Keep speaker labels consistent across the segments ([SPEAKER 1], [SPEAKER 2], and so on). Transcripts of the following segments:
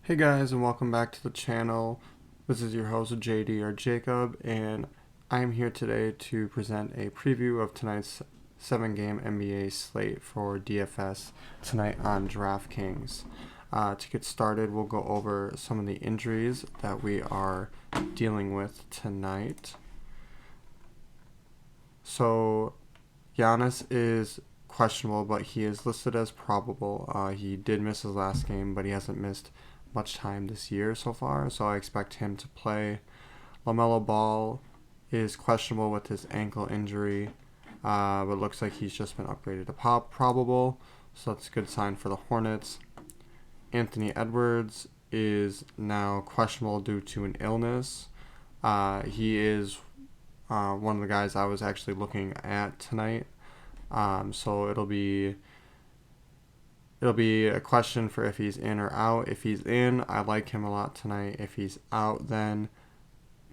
[SPEAKER 1] Hey guys, and welcome back to the channel. This is your host JD or Jacob, and I am here today to present a preview of tonight's 7-game NBA slate for DFS tonight on DraftKings. To get started, we'll go over some of the injuries that we are dealing with tonight. So, Giannis is questionable, but he is listed as probable. He did miss his last game, but he hasn't missed much time this year so far, so I expect him to play. LaMelo Ball is questionable with his ankle injury, but looks like he's just been upgraded to probable, so that's a good sign for the Hornets. Anthony Edwards is now questionable due to an illness. He is one of the guys I was actually looking at tonight, so it'll be a question for if he's in or out. If he's in, I like him a lot tonight. If he's out, then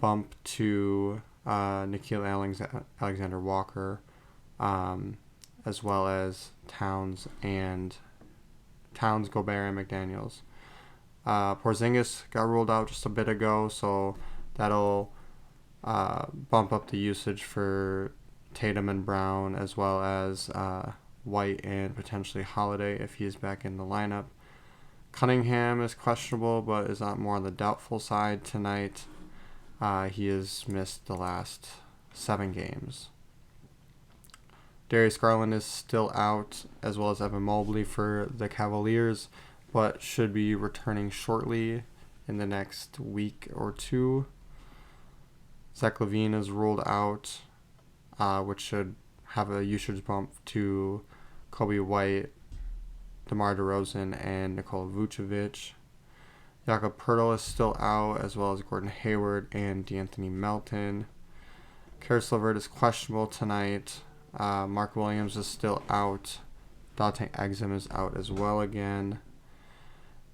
[SPEAKER 1] bump to Nikhil Alexander-Walker, as well as Towns, Gobert, and McDaniels. Porzingis got ruled out just a bit ago, so that'll bump up the usage for Tatum and Brown, as well as White and potentially Holiday if he's back in the lineup. Cunningham is questionable, but is more on the doubtful side tonight. He has missed the last 7 games. Darius Garland is still out, as well as Evan Mobley for the Cavaliers, but should be returning shortly in the next week or two. Zach LaVine is ruled out, which should have a usage bump to Kobe White, DeMar DeRozan, and Nikola Vucevic. Jakob Poeltl is still out, as well as Gordon Hayward and D'Anthony Melton. Karis LeVert is questionable tonight. Mark Williams is still out. Dante Exum is out as well again.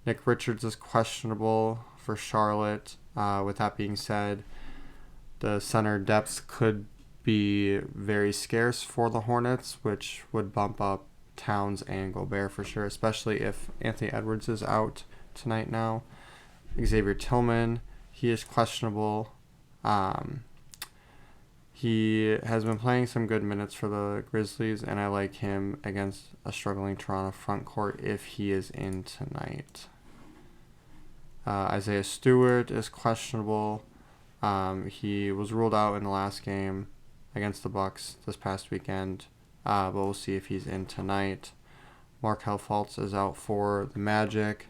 [SPEAKER 1] Nick Richards is questionable for Charlotte. With that being said, the center depth could be very scarce for the Hornets, which would bump up Towns and Gobert for sure, especially if Anthony Edwards is out tonight now. Xavier Tillman, he is questionable. He has been playing some good minutes for the Grizzlies, and I like him against a struggling Toronto front court if he is in tonight. Isaiah Stewart is questionable. He was ruled out in the last game against the Bucks this past weekend, but we'll see if he's in tonight. Markelle Fultz is out for the Magic.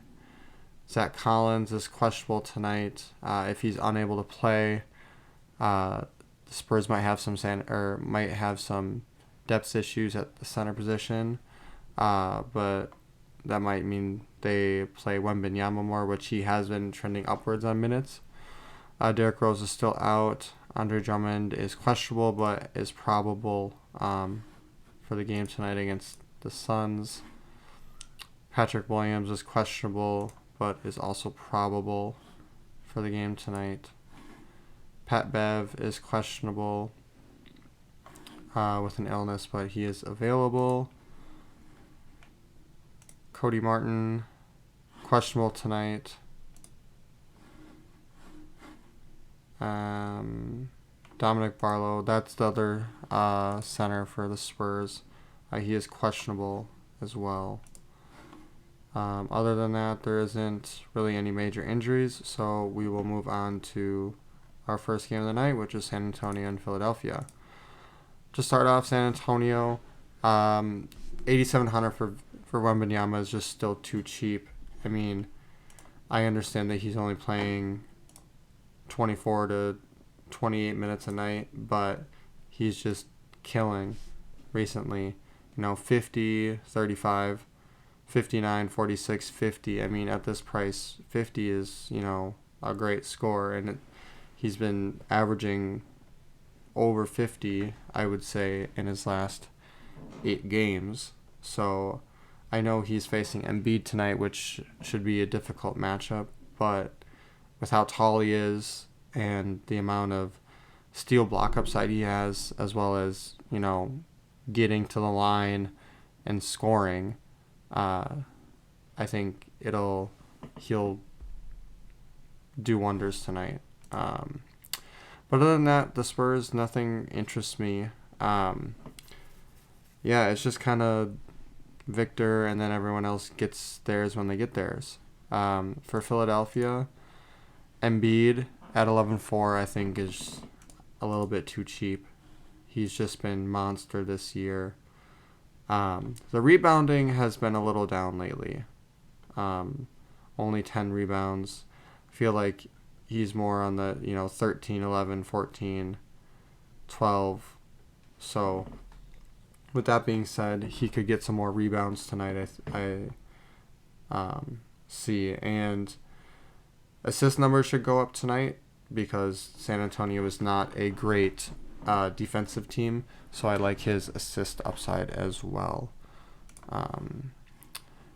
[SPEAKER 1] Zach Collins is questionable tonight. If he's unable to play, the Spurs might have some depth issues at the center position, but that might mean they play Wembanyama more, which he has been trending upwards on minutes. Derrick Rose is still out. Andre Drummond is questionable, but is probable for the game tonight against the Suns. Patrick Williams is questionable, but is also probable for the game tonight. Pat Bev is questionable with an illness, but he is available. Cody Martin, questionable tonight. Dominic Barlow, that's the other center for the Spurs. He is questionable as well. Other than that, there isn't really any major injuries, so we will move on to our first game of the night, which is San Antonio and Philadelphia. To start off, San Antonio, 8,700 for Wembanyama is just still too cheap. I mean, I understand that he's only playing 24 to 28 minutes a night, but he's just killing recently. 50, 35, 59, 46, 50. I mean, at this price, 50 is, a great score, and he's been averaging over 50, I would say, in his last 8 games. So I know he's facing Embiid tonight, which should be a difficult matchup, but with how tall he is and the amount of steal block upside he has, as well as, getting to the line and scoring, I think he'll do wonders tonight. But other than that, the Spurs, nothing interests me. Yeah, it's just kind of Victor, and then everyone else gets theirs when they get theirs. For Philadelphia, Embiid at 11.4, I think is a little bit too cheap. He's just been monster this year. The rebounding has been a little down lately. Only 10 rebounds. I feel like he's more on the 13, 11, 14, 12. So with that being said, he could get some more rebounds tonight, I see. And assist numbers should go up tonight because San Antonio is not a great defensive team. So I like his assist upside as well.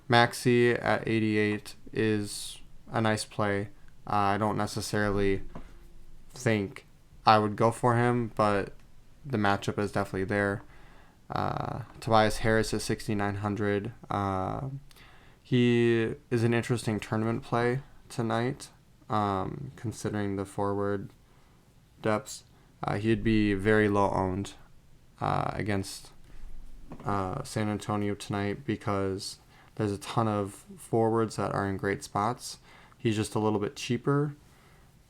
[SPEAKER 1] Maxey at 88 is a nice play. I don't necessarily think I would go for him, but the matchup is definitely there. Tobias Harris at 6,900. He is an interesting tournament play tonight, considering the forward depths. He'd be very low owned against San Antonio tonight because there's a ton of forwards that are in great spots. He's just a little bit cheaper,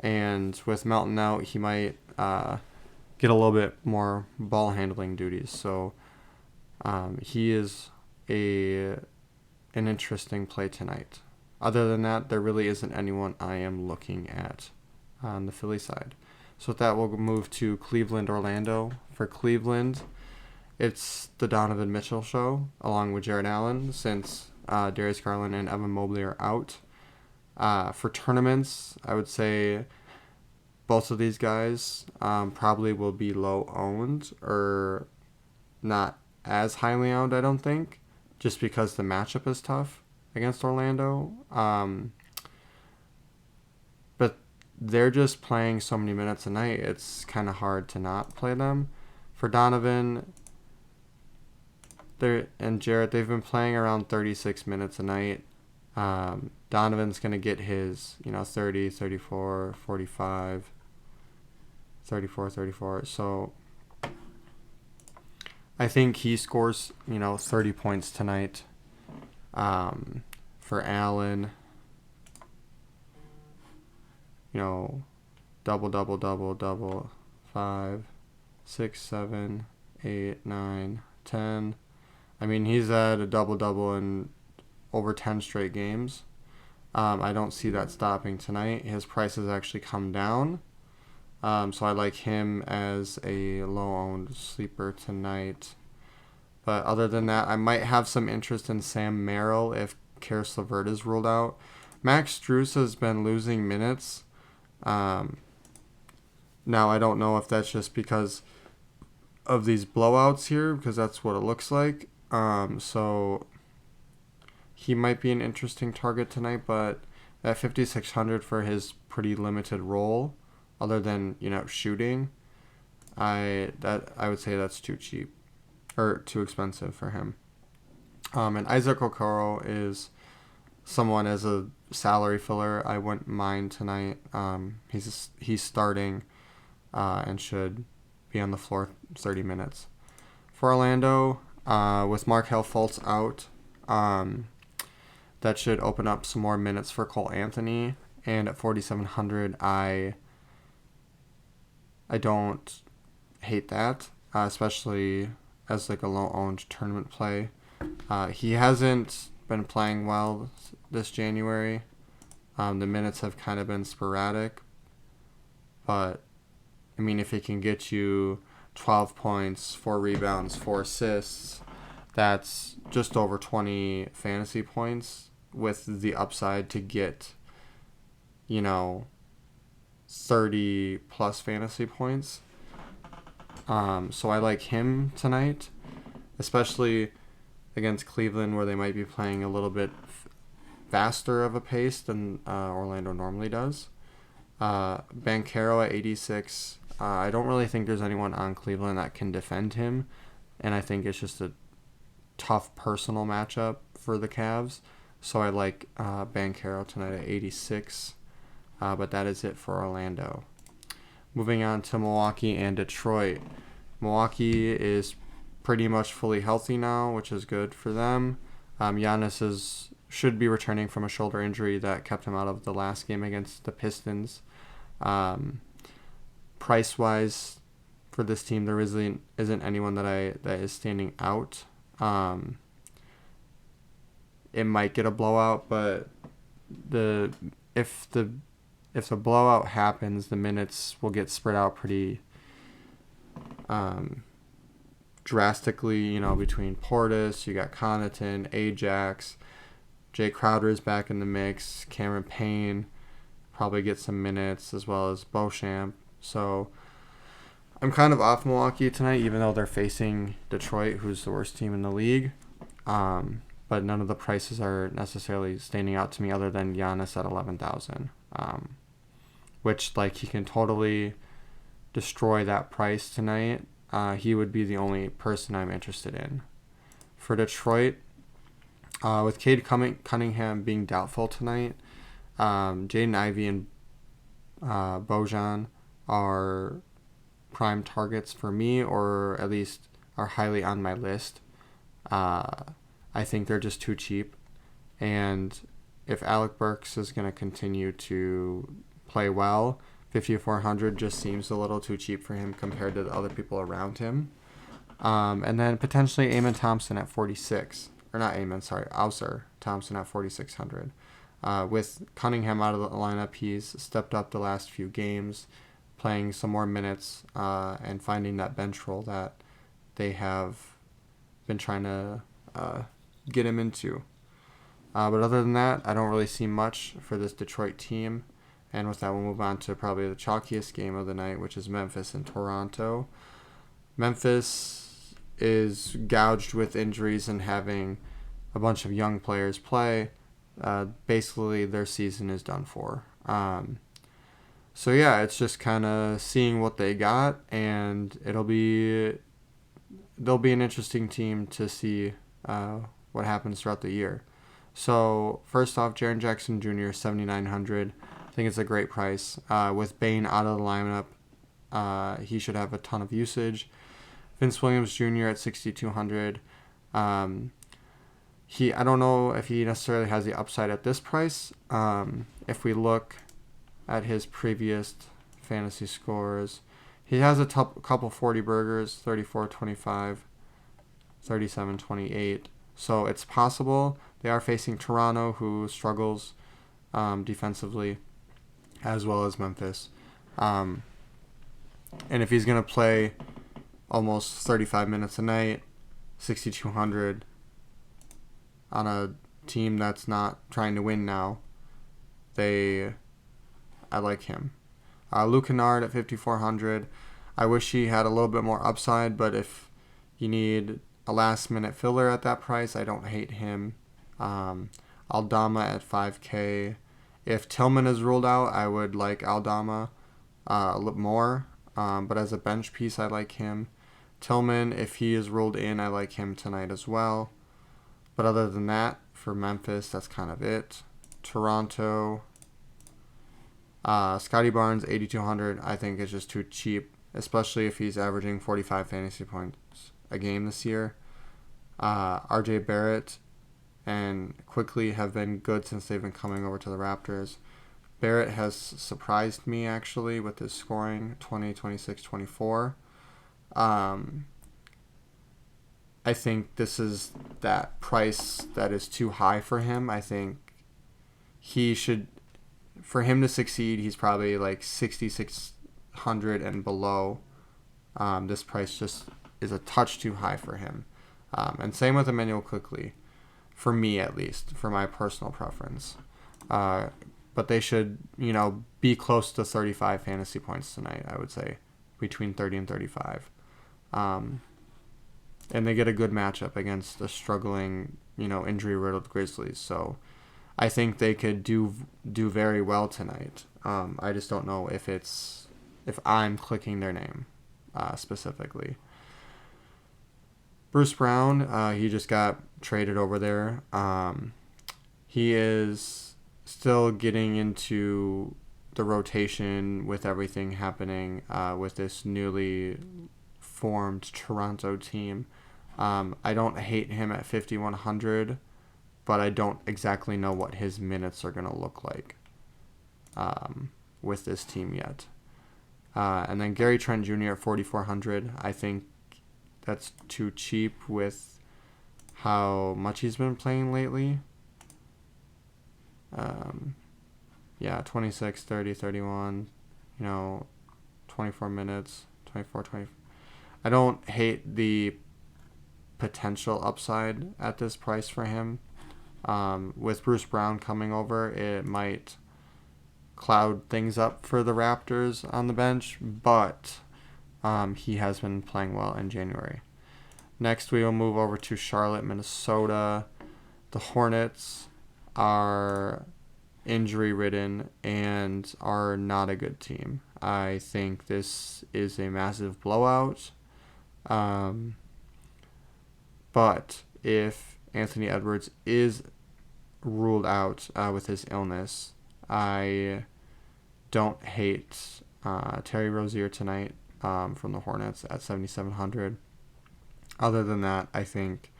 [SPEAKER 1] and with Melton out, he might get a little bit more ball handling duties. So he is an interesting play tonight. Other than that, there really isn't anyone I am looking at on the Philly side. So with that, we'll move to Cleveland, Orlando. For Cleveland, it's the Donovan Mitchell show, along with Jared Allen, since Darius Garland and Evan Mobley are out. For tournaments, I would say both of these guys probably will be low owned or not as highly owned, I don't think, just because the matchup is tough against Orlando. But they're just playing so many minutes a night, it's kind of hard to not play them. For Donovan and Jarrett, they've been playing around 36 minutes a night. Donovan's going to get his 30, 34, 45, 34, 34. So I think he scores 30 points tonight. For Allen, double, 5, 6, 7, 8, 9, 10. I mean, he's at a double in over 10 straight games. I don't see that stopping tonight. His price has actually come down. So I like him as a low-owned sleeper tonight. But other than that, I might have some interest in Sam Merrill if Karis LeVert is ruled out. Max Strus has been losing minutes. Now, I don't know if that's just because of these blowouts here, because that's what it looks like. So he might be an interesting target tonight, but at 5,600 for his pretty limited role, other than shooting, I would say that's too cheap or too expensive for him. And Isaac Okoro is someone as a salary filler I wouldn't mind tonight. He's starting and should be on the floor 30 minutes. For Orlando, with Markelle Fultz out, that should open up some more minutes for Cole Anthony. And at 4,700, I don't hate that, especially as like a low-owned tournament play. He hasn't been playing well this January. The minutes have kind of been sporadic. But, I mean, if he can get you 12 points, 4 rebounds, 4 assists, that's just over 20 fantasy points with the upside to get, 30 plus fantasy points. So I like him tonight, especially against Cleveland, where they might be playing a little bit faster of a pace than Orlando normally does. Banchero at 86. I don't really think there's anyone on Cleveland that can defend him, and I think it's just a tough personal matchup for the Cavs. So I like Banchero tonight at 86. But that is it for Orlando. Moving on to Milwaukee and Detroit. Milwaukee is pretty much fully healthy now, which is good for them. Giannis should be returning from a shoulder injury that kept him out of the last game against the Pistons. Price-wise, for this team, there isn't anyone that is standing out. It might get a blowout, but if the blowout happens, the minutes will get spread out pretty drastically, between Portis, you got Connaughton, Ajax, Jay Crowder is back in the mix, Cameron Payne probably get some minutes, as well as Beauchamp. So I'm kind of off Milwaukee tonight, even though they're facing Detroit, who's the worst team in the league. But none of the prices are necessarily standing out to me other than Giannis at 11,000, which he can totally destroy that price tonight. He would be the only person I'm interested in. For Detroit, with Cade Cunningham being doubtful tonight, Jaden Ivey and Bojan are prime targets for me, or at least are highly on my list. I think they're just too cheap. And if Alec Burks is going to continue to play well, 5,400 just seems a little too cheap for him compared to the other people around him. And then potentially Amen Thompson at 46. Or not Amen, sorry, Ausar Thompson at 4,600. With Cunningham out of the lineup, he's stepped up the last few games, playing some more minutes, and finding that bench role that they have been trying to get him into. But other than that, I don't really see much for this Detroit team. And with that, we'll move on to probably the chalkiest game of the night, which is Memphis and Toronto. Memphis is gouged with injuries and having a bunch of young players play. Basically, their season is done for. So yeah, it's just kind of seeing what they got, and they'll be an interesting team to see what happens throughout the year. So first off, Jaren Jackson Jr. 7,900. I think it's a great price. With Bane out of the lineup, he should have a ton of usage. Vince Williams Jr. at 6,200. I don't know if he necessarily has the upside at this price. If we look at his previous fantasy scores, he has a couple 40 burgers, 34-25, 37-28. So it's possible. They are facing Toronto, who struggles defensively, as well as Memphis. And if he's going to play almost 35 minutes a night, 6,200 on a team that's not trying to win now, I like him. Luke Kennard at 5,400. I wish he had a little bit more upside, but if you need a last-minute filler at that price, I don't hate him. Aldama at 5K. If Tillman is ruled out, I would like Aldama a little more. But as a bench piece, I like him. Tillman, if he is ruled in, I like him tonight as well. But other than that, for Memphis, that's kind of it. Toronto, Scotty Barnes, 8,200, I think is just too cheap, especially if he's averaging 45 fantasy points a game this year. RJ Barrett and Quickly have been good since they've been coming over to the Raptors. Barrett has surprised me, actually, with his scoring, 20, 26, 24. I think this is that price that is too high for him. I think for him to succeed, he's probably like 6,600 and below. This price just is a touch too high for him. And same with Emmanuel Quickly, for me at least, for my personal preference. But they should, be close to 35 fantasy points tonight, I would say, between 30 and 35. And they get a good matchup against the struggling, injury-riddled Grizzlies. So I think they could do very well tonight. I just don't know if I'm clicking their name specifically. Bruce Brown, he just got traded over there. He is still getting into the rotation with everything happening with this newly formed Toronto team. I don't hate him at 5,100, but I don't exactly know what his minutes are going to look like with this team yet. And then Gary Trent Jr. at 4,400. I think that's too cheap with how much he's been playing lately. 26, 30, 31, 24 minutes, 24, 20. I don't hate the potential upside at this price for him. With Bruce Brown coming over, it might cloud things up for the Raptors on the bench, but he has been playing well in January. Next, we will move over to Charlotte, Minnesota. The Hornets are injury-ridden and are not a good team. I think this is a massive blowout. But if Anthony Edwards is ruled out with his illness, I don't hate Terry Rozier tonight from the Hornets at 7,700. Other than that, I think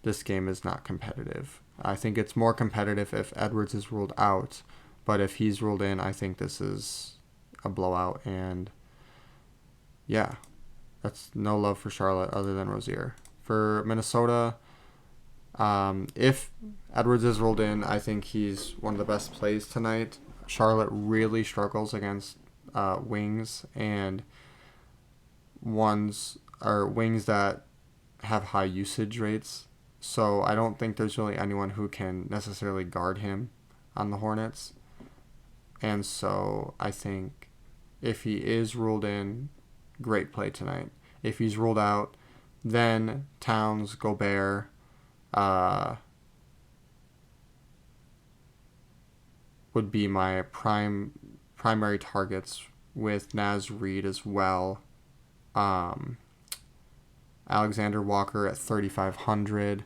[SPEAKER 1] this game is not competitive. I think it's more competitive if Edwards is ruled out, but if he's ruled in, I think this is a blowout. And yeah, that's no love for Charlotte other than Rozier. For Minnesota, if Edwards is ruled in, I think he's one of the best plays tonight. Charlotte really struggles against wings and wings that have high usage rates. So I don't think there's really anyone who can necessarily guard him on the Hornets. And so I think if he is ruled in, great play tonight. If he's ruled out, then Towns, Gobert, would be my primary targets, with Naz Reid as well. Alexander Walker at 3,500.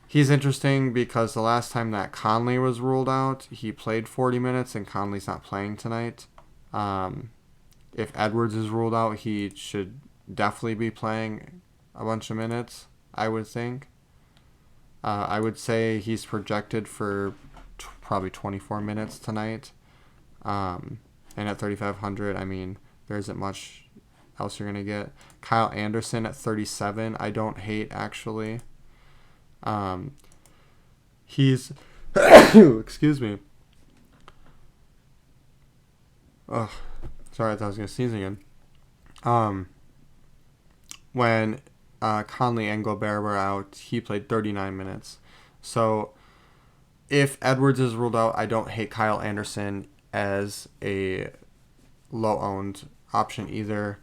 [SPEAKER 1] He's interesting because the last time that Conley was ruled out, he played 40 minutes, and Conley's not playing tonight. If Edwards is ruled out, he should definitely be playing a bunch of minutes, I would think. I would say he's projected for probably 24 minutes tonight. And at 3,500, I mean, there isn't much else you're going to get. Kyle Anderson at 37, I don't hate, actually. He's... excuse me. Oh, sorry, I thought I was going to sneeze again. When Conley and Gobert were out, he played 39 minutes. So if Edwards is ruled out, I don't hate Kyle Anderson as a low-owned option either.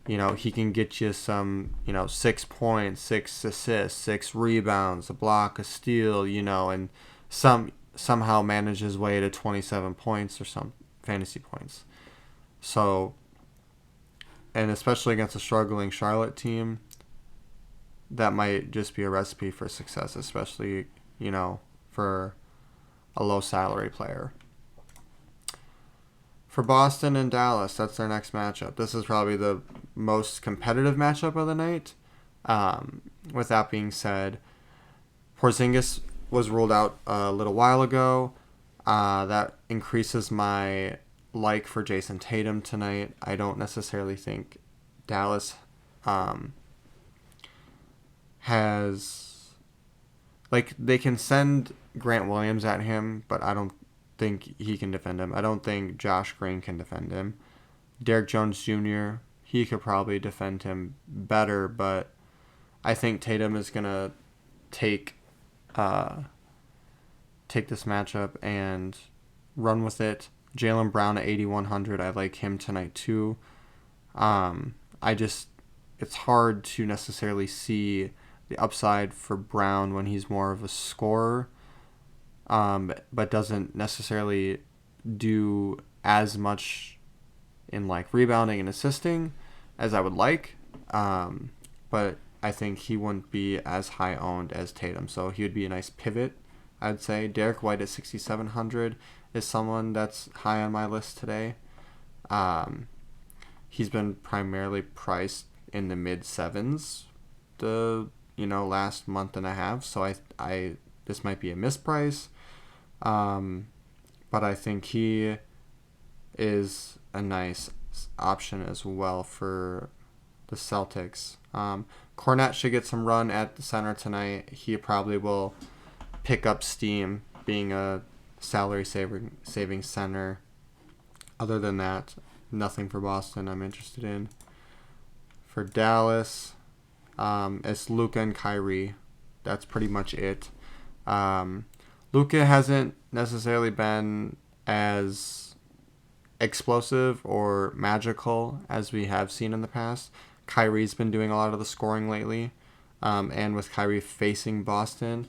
[SPEAKER 1] He can get you some, 6 points, 6 assists, 6 rebounds, a block, a steal, and somehow manage his way to 27 points or some fantasy points. So, and especially against a struggling Charlotte team, that might just be a recipe for success, especially, for a low salary player. For Boston and Dallas, that's their next matchup. This is probably the most competitive matchup of the night. With that being said, Porzingis was ruled out a little while ago. That increases my like for Jason Tatum tonight. I don't necessarily think Dallas has... they can send Grant Williams at him, but I don't think he can defend him. I don't think Josh Green can defend him. Derrick Jones Jr., he could probably defend him better, but I think Tatum is going to take this matchup and run with it. Jaylen Brown at 8,100. I like him tonight too. It's hard to necessarily see the upside for Brown when he's more of a scorer, but doesn't necessarily do as much in rebounding and assisting as I would like. But I think he wouldn't be as high owned as Tatum, so he would be a nice pivot I'd say. Derek White at 6,700 is someone that's high on my list today. He's been primarily priced in the mid sevens the last month and a half, so I this might be a misprice, but I think he is a nice option as well for the Celtics. Cornette should get some run at the center tonight. He probably will pick up steam being a salary saving center. Other than that, nothing for Boston I'm interested in. For Dallas, it's Luka and Kyrie. That's pretty much it. Luka hasn't necessarily been as explosive or magical as we have seen in the past. Kyrie's been doing a lot of the scoring lately. And with Kyrie facing Boston,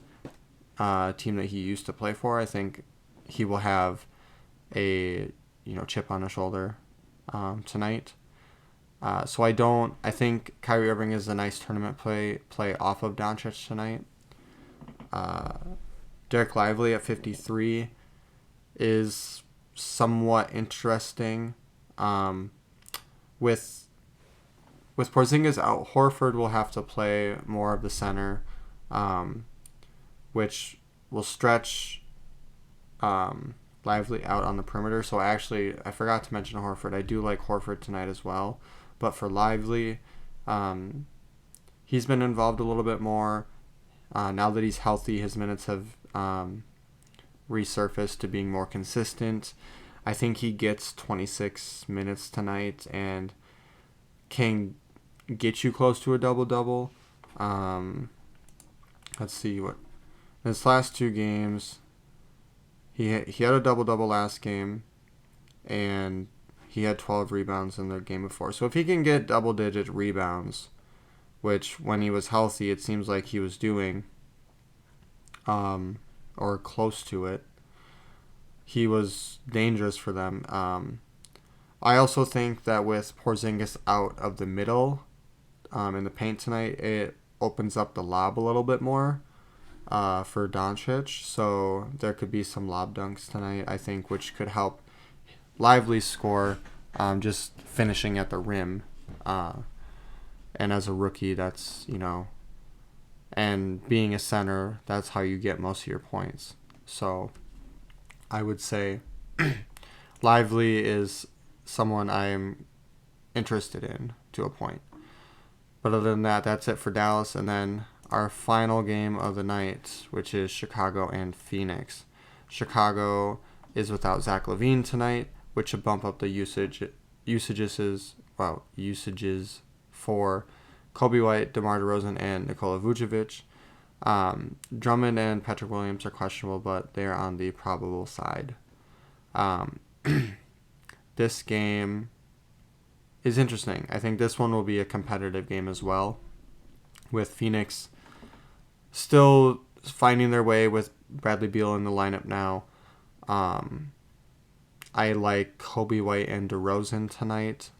[SPEAKER 1] a team that he used to play for, I think he will have a chip on his shoulder tonight. So I think Kyrie Irving is a nice tournament play off of Doncic tonight. Derek Lively at 53 is somewhat interesting. With Porzingis out, Horford will have to play more of the center, which will stretch Lively out on the perimeter. So I forgot to mention Horford. I do like Horford tonight as well. But for Lively, he's been involved a little bit more. Now that he's healthy, his minutes have resurfaced to being more consistent. I think he gets 26 minutes tonight and can get you close to a double-double. Let's see what his last two games. He had a double-double last game, and he had 12 rebounds in the game before. So if he can get double-digit rebounds, which when he was healthy it seems like he was doing, or close to it, he was dangerous for them. I also think that with Porzingis out of the middle in the paint tonight, it opens up the lob a little bit more for Doncic. So there could be some lob dunks tonight, I think, which could help Lively score, just finishing at the rim. And as a rookie, that's, and being a center, that's how you get most of your points. So I would say Lively is someone I'm interested in to a point. But other than that, that's it for Dallas. And then our final game of the night, which is Chicago and Phoenix. Chicago is without Zach LaVine tonight, which should bump up the usages for Kobe White, DeMar DeRozan, and Nikola Vucevic. Drummond and Patrick Williams are questionable, but they are on the probable side. This game is interesting. I think this one will be a competitive game as well, with Phoenix still finding their way with Bradley Beal in the lineup now. I like Kobe White and DeRozan tonight.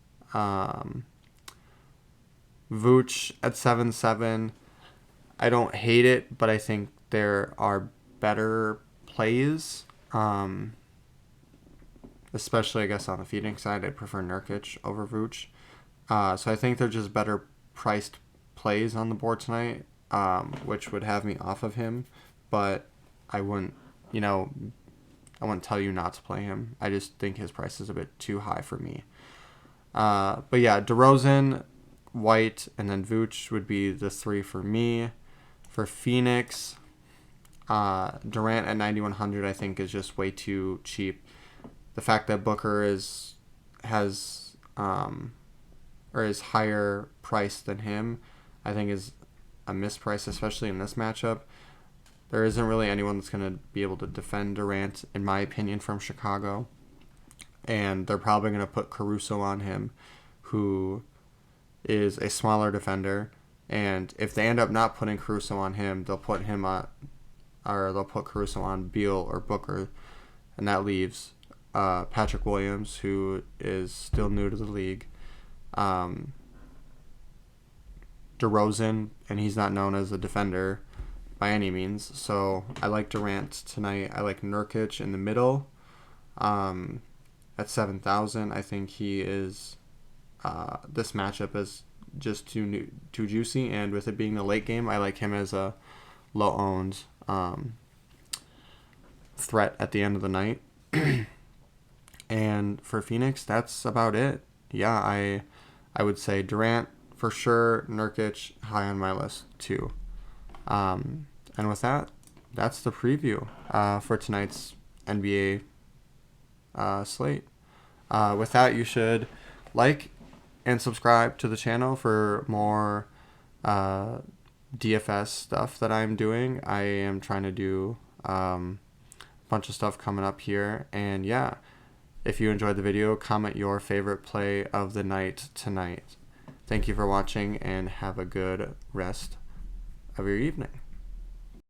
[SPEAKER 1] Vooch at 7-7. I don't hate it, but I think there are better plays. Especially, I guess, on the Phoenix side, I prefer Nurkic over Vooch. So I think they're just better priced plays on the board tonight, which would have me off of him. But I wouldn't tell you not to play him. I just think his price is a bit too high for me. But yeah, DeRozan, White, and then Vooch would be the three for me. For Phoenix, Durant at 9,100 I think is just way too cheap. The fact that Booker is higher priced than him, I think is a misprice, especially in this matchup. There isn't really anyone that's going to be able to defend Durant, in my opinion, from Chicago. And they're probably going to put Caruso on him, who is a smaller defender. And if they end up not putting Caruso on him, they'll put Caruso on Beal or Booker, and that leaves Patrick Williams, who is still new to the league. DeRozan, and he's not known as a defender by any means. So I like Durant tonight. I like Nurkic in the middle. At 7,000, I think he is. This matchup is just too juicy, and with it being the late game, I like him as a low-owned threat at the end of the night. And for Phoenix, that's about it. Yeah, I would say Durant for sure, Nurkic high on my list too. And with that, that's the preview for tonight's NBA slate. With that, you should like and subscribe to the channel for more DFS stuff that I'm doing. I am trying to do a bunch of stuff coming up here. And yeah, if you enjoyed the video, comment your favorite play of the night tonight. Thank you for watching, and have a good rest of your evening.